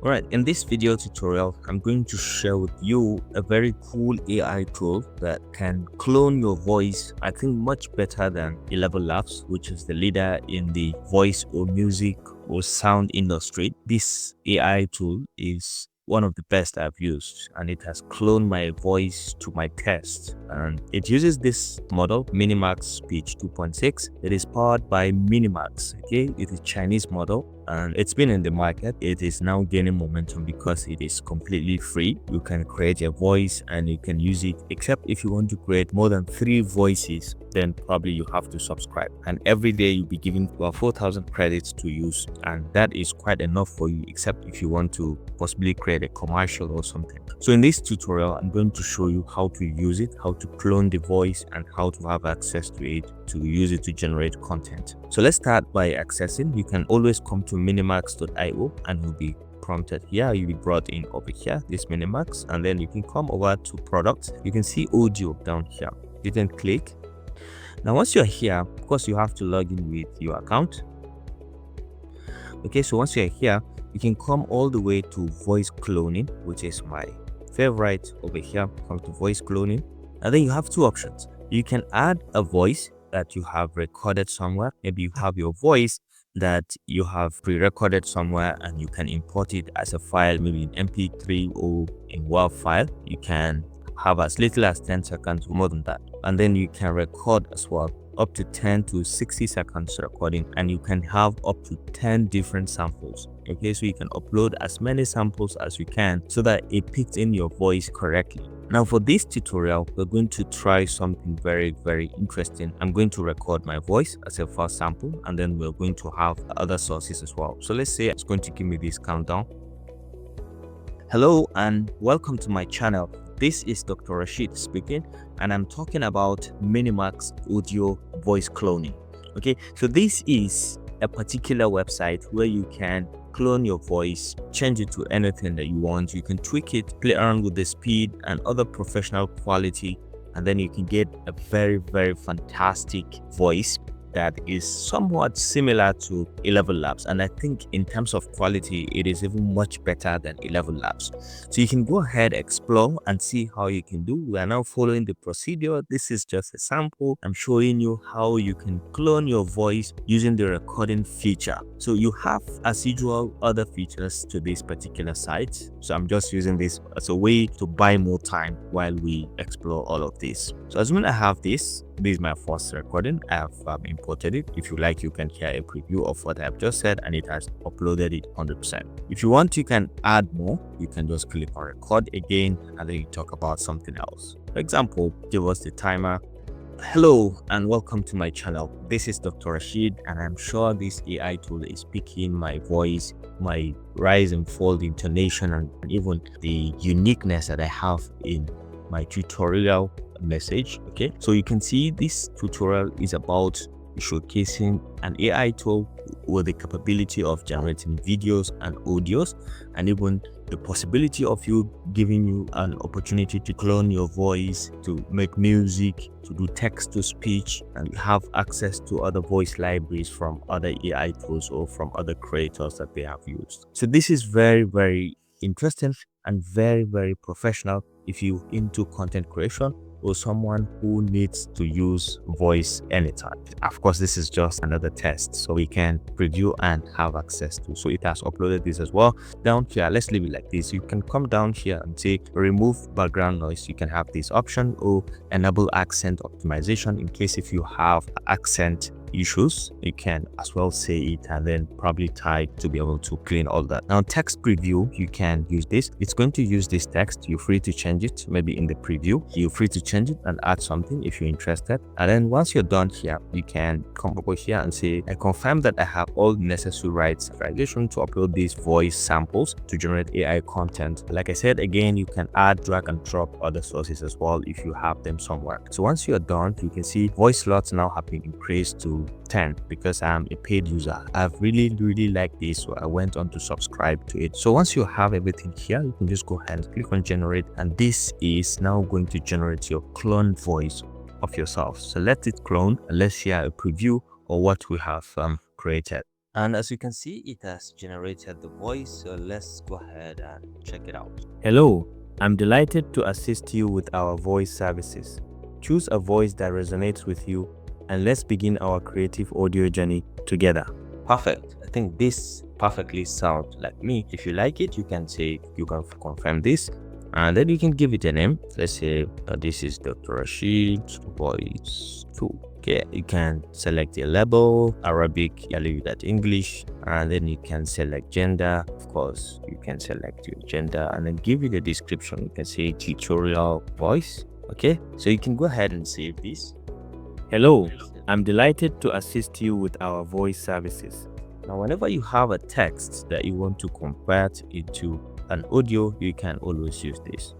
Alright, in this video tutorial, I'm going to share with you a very cool AI tool that can clone your voice, I think much better than ElevenLabs, which is the leader in the voice or music or sound industry. This AI tool is one of the best I've used, and it has cloned my voice to my test. And it uses this model, Minimax Speech 2.6. It is powered by Minimax. Okay, it is a Chinese model, and it's been in the market. It is now gaining momentum because it is completely free. You can create a voice and you can use it, except if you want to create more than 3 voices, then probably you have to subscribe. And every day you'll be given about 4,000 credits to use, and that is quite enough for you, except if you want to possibly create a commercial or something. So in this tutorial, I'm going to show you how to use it, how to clone the voice, and how to have access to it, to use it to generate content. So let's start by accessing. You can always come to minimax.io and you'll be prompted here. You'll be brought in over here, this Minimax, and then you can come over to products. You can see audio down here. You can click. Now once you're here, of course you have to log in with your account. Okay, so once you're here, you can come all the way to voice cloning, which is my favorite over here. Come to voice cloning, and then you have 2 options. You can add a voice that you have recorded somewhere. Maybe you have your voice that you have pre-recorded somewhere and you can import it as a file, maybe in MP3 or in WAV file. You can have as little as 10 seconds or more than that, and then you can record as well, up to 10 to 60 seconds recording, and you can have up to 10 different samples. Okay, so you can upload as many samples as you can so that it picks in your voice correctly. Now for this tutorial, we're going to try something very interesting. I'm going to record my voice as a first sample, and then we're going to have other sources as well. So let's say it's going to give me this countdown. Hello and welcome to my channel. This is Dr. Rashid speaking, and I'm talking about Minimax audio voice cloning. Okay, so this is a particular website where you can clone your voice, change it to anything that you want. You can tweak it, play around with the speed and other professional quality, and then you can get a very fantastic voice that is somewhat similar to ElevenLabs, and I think in terms of quality it is even much better than ElevenLabs. So you can go ahead, explore and see how you can do. We are now following the procedure. This is just a sample. I'm showing you how you can clone your voice using the recording feature. So you have, as usual, other features to this particular site. So I'm just using this as a way to buy more time while we explore all of this. So assuming I have this is my first recording. I have imported it. If you like, you can hear a preview of what I've just said, and it has uploaded it 100%. If you want, you can add more. You can just click on record again, and then you talk about something else. For example, give us the timer. Hello and welcome to my channel. This is Dr. Rashid, and I'm sure this AI tool is picking my voice, my rise and fall, the intonation, and even the uniqueness that I have in my tutorial message. Okay, so you can see this tutorial is about showcasing an AI tool with the capability of generating videos and audios, and even the possibility of giving you an opportunity to clone your voice, to make music, to do text to speech, and have access to other voice libraries from other AI tools or from other creators that they have used. So this is very interesting and very professional if you're into content creation or someone who needs to use voice anytime. Of course, this is just another test, so we can preview and have access to. So it has uploaded this as well. Down here, let's leave it like this. You can come down here and say remove background noise. You can have this option, or enable accent optimization in case if you have accent issues. You can as well say it and then probably type to be able to clean all that. Now text preview, you can use this. It's going to use this text. You're free to change it. Maybe in the preview you're free to change it and add something if you're interested. And then once you're done here, you can come over here and say I confirm that I have all necessary rights and authorization to upload these voice samples to generate AI content. Like I said, again, you can add, drag and drop other sources as well if you have them somewhere. So once you're done, you can see voice slots now have been increased to 10 because I'm a paid user. I've really liked this, so I went on to subscribe to it. So once you have everything here, you can just go ahead and click on generate, and this is now going to generate your cloned voice of yourself. So let it clone and let's hear a preview of what we have created. And as you can see, it has generated the voice. So let's go ahead and check it out. Hello, I'm delighted to assist you with our voice services. Choose a voice that resonates with you and let's begin our creative audio journey together. Perfect. I think this perfectly sounds like me. If you like it, you can confirm this, and then you can give it a name. Let's say this is Dr. Rashid's voice 2. Okay, you can select a label, Arabic, you leave that English, and then you can select gender. Of course, you can select your gender and then give it a description. You can say tutorial voice. Okay, so you can go ahead and save this. Hello, I'm delighted to assist you with our voice services. Now, whenever you have a text that you want to convert into an audio, you can always use this.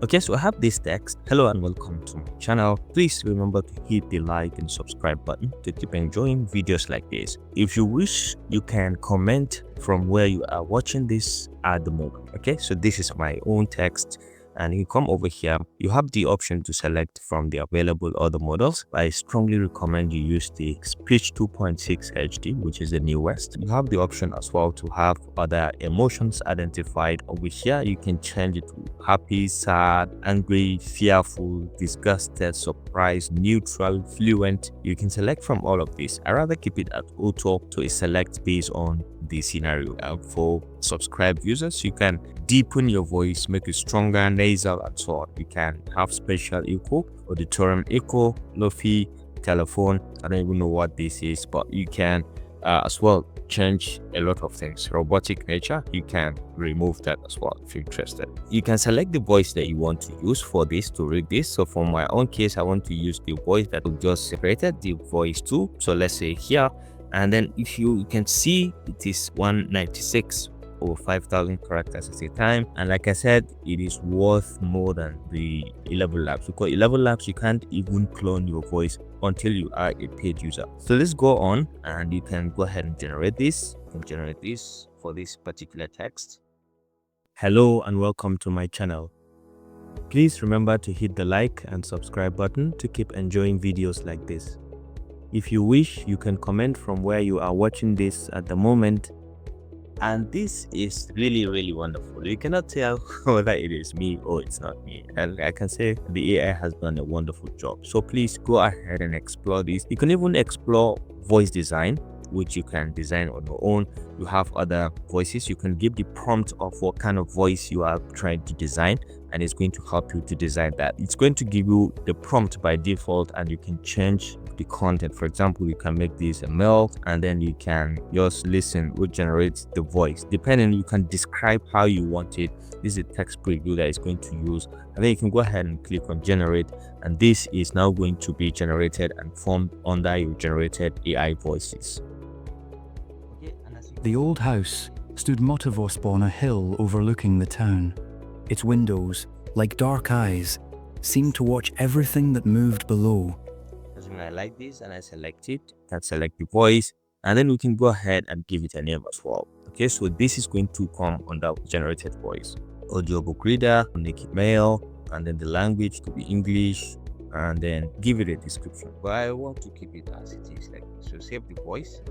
Okay, so I have this text. Hello and welcome to my channel. Please remember to hit the like and subscribe button to keep enjoying videos like this. If you wish, you can comment from where you are watching this at the moment. Okay, so this is my own text. And you come over here, you have the option to select from the available other models. I strongly recommend you use the Speech 2.6 HD, which is the newest. You have the option as well to have other emotions identified. Over here, you can change it to happy, sad, angry, fearful, disgusted, surprised, neutral, fluent. You can select from all of these. I rather keep it at auto to a select based on the scenario. For subscribed users, you can deepen your voice, make it stronger, nasal, and so on. You can have special echo, auditorium echo, lofi, telephone. I don't even know what this is, but you can as well change a lot of things. Robotic nature, you can remove that as well if you're interested. You can select the voice that you want to use for this to read this. So for my own case, I want to use the voice that we just created, the voice 2. So let's say here, and then if you can see, it is 196 or 5,000 characters at a time, and like I said, it is worth more than the ElevenLabs, because ElevenLabs, you can't even clone your voice until you are a paid user. So let's go on, and you can go ahead and generate this. You can generate this for this particular text. Hello and welcome to my channel. Please remember to hit the like and subscribe button to keep enjoying videos like this. If you wish, you can comment from where you are watching this at the moment. And this is really wonderful. You cannot tell whether it is me or it's not me, and I can say the AI has done a wonderful job. So please go ahead and explore this. You can even explore voice design, which you can design on your own. You have other voices. You can give the prompt of what kind of voice you are trying to design, and it's going to help you to design that. It's going to give you the prompt by default, and you can change the content. For example, you can make this a male, and then you can just listen what generates the voice. Depending, you can describe how you want it. This is a text preview that is going to use, and then you can go ahead and click on generate, and this is now going to be generated and formed under your generated AI voices. The old house stood motivosp on a hill overlooking the town. Its windows, like dark eyes, seemed to watch everything that moved below. I like this, and I select it. I can select the voice, and then we can go ahead and give it a name as well. Okay, so this is going to come under generated voice. Audiobook reader, make it male, and then the language to be English, and then give it a description. But I want to keep it as it is, like so. Save the voice.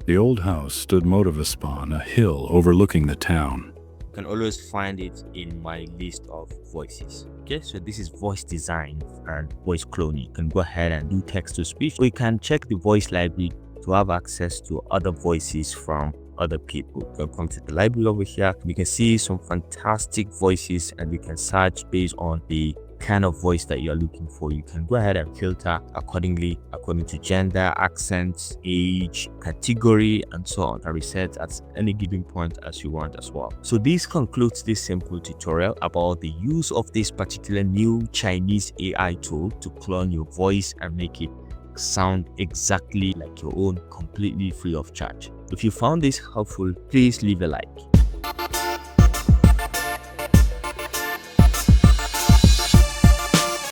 The old house stood motivosp on a hill overlooking the town. You can always find it in my list of voices. Okay, so this is voice design and voice cloning. You can go ahead and do text to speech. We can check the voice library to have access to other voices from other people. You can come to the library over here. You can see some fantastic voices, and you can search based on the kind of voice that you're looking for. You can go ahead and filter accordingly, according to gender, accent, age, category, and so on, and reset at any given point as you want as well. So this concludes this simple tutorial about the use of this particular new Chinese AI tool to clone your voice and make it sound exactly like your own, completely free of charge. If you found this helpful, please leave a like.